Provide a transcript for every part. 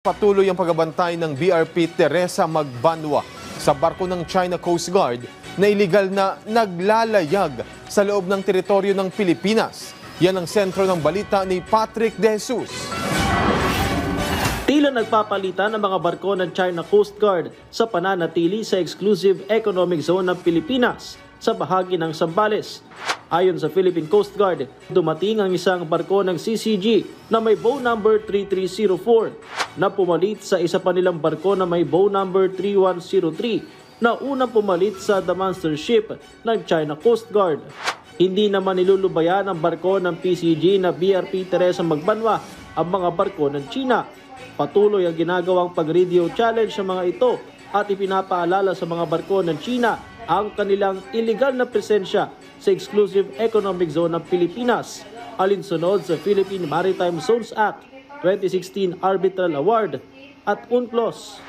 Patuloy ang pagbabantay ng BRP Teresa Magbanwa sa barko ng China Coast Guard na iligal na naglalayag sa loob ng teritoryo ng Pilipinas. Yan ang sentro ng balita ni Patrick De Jesus. Tila nagpapalitan ang mga barko ng China Coast Guard sa pananatili sa Exclusive Economic Zone ng Pilipinas sa bahagi ng Zambales. Ayon sa Philippine Coast Guard, dumating ang isang barko ng CCG na may bow number 3304 na pumalit sa isa pa nilang barko na may bow number 3103 na unang pumalit sa The Monster Ship ng China Coast Guard. Hindi naman nilulubayan ng barko ng PCG na BRP Teresa Magbanwa ang mga barko ng China. Patuloy ang ginagawang pag-radio challenge sa mga ito at ipinapaalala sa mga barko ng China ang kanilang illegal na presensya sa Exclusive Economic Zone ng Pilipinas, alinsunod sa Philippine Maritime Zones Act 2016 Arbitral Award at UNCLOS.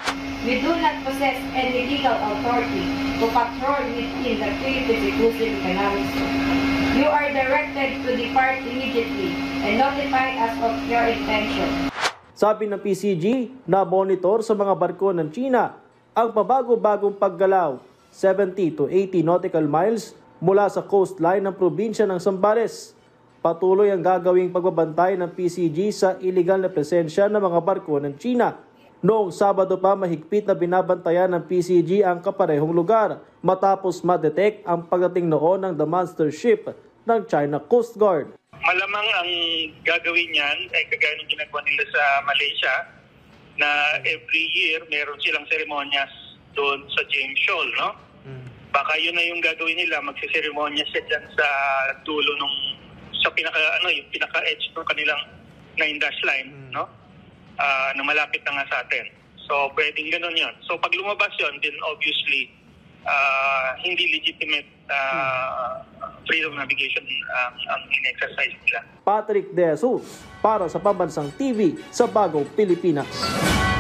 We do not possess any legal authority to patrol within the Philippines Exclusive Economic Zone. You are directed to depart immediately and notify us of your intention. Sabi ng PCG na monitor sa mga barko ng China ang pabago-bagong paggalaw 70 to 80 nautical miles mula sa coastline ng probinsya ng Zambales. Patuloy ang gagawing pagbabantay ng PCG sa iligal na presensya ng mga barko ng China. Noong Sabado pa mahigpit na binabantayan ng PCG ang kaparehong lugar matapos ma-detect ang pagdating noon ng The Monster Ship ng China Coast Guard. Malamang ang gagawin niyan ay kagaya ng ginagawa nila sa Malaysia na every year meron silang seremonyas doon sa James Shoal, no? Baka yun na yung gagawin nila, magsiseremonya siya dyan sa dulo nung sa yung pinaka-edge ng kanilang 9-dash line, no? Na malapit na nga sa atin. So pwedeng gano'n yun. So pag lumabas yun, then obviously hindi legitimate freedom navigation ang in-exercise nila. Patrick De Jesus para sa Pambansang TV sa Bagong Pilipinas.